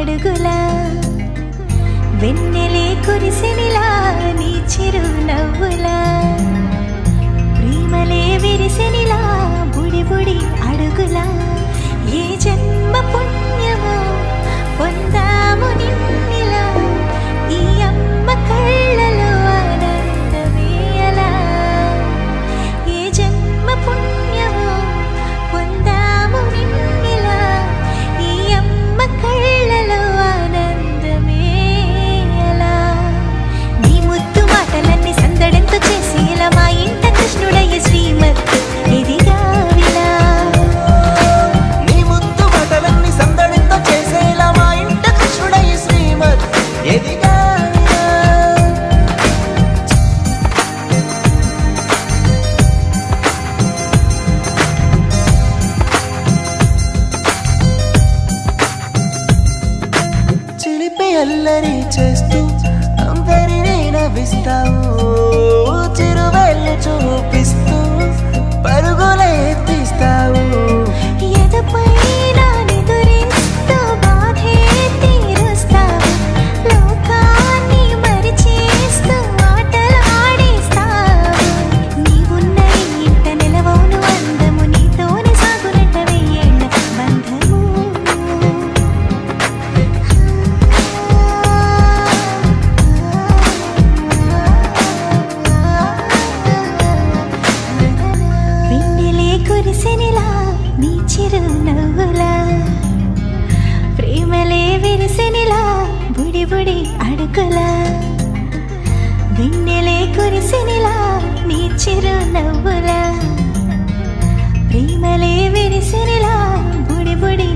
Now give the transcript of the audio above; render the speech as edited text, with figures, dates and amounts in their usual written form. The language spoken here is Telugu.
అడుగులా వెన్నెలే కురిసెనిలా నీ చిరు నవ్వులా ప్రేమలే విరిసెనిలా బుడి బుడి అడుగులా ఏ జన్మ పుణ్యమో పొందాము నిన్నిలా ఈ అమ్మ కళ్ళలో ఆనందమే అలా ఏ జన్మ పుణ్యమో పొందాము నిన్నిలా ఈ అమ్మ కళ్ళలో ఆనందమే అలా నీ ముద్దు మాటలన్నీ సందడంతో చేసి ఇలా మా ఇంట కృష్ణుడయ్య శ్రీమత్ ఇదిగా విలా నీ ముద్దు మాటలన్నీ సందడంతో చేసేలా మా ఇంట కృష్ణుడయ్య శ్రీమత్ ఎదిగా చిలిపి అల్లరి చేస్తూ అందరినీ నవ్విస్తావు చిరువెళ్ళు చూపిస్తూ పరుగులే తీస్తావు ఎదపై నా నిదురిస్తూ బాధే తీరుస్తావు లోకాన్ని మరిచేస్తూ ఆటలు ఆడేస్తావు నీవున్న ఇంట నిలవవును అందము నీతోనే సాగునట్ట వెయ్యేళ్ళ బంధము వెన్నెలే కురిసెనిలా నీ చిరు నవ్వులా ప్రేమలే విరిసెనిలా బుడి బుడి అడుగులా వెన్నెలే కురిసెనిలా నీ చిరు నవ్వులా ప్రేమలే విరిసెనిలా బుడి బుడి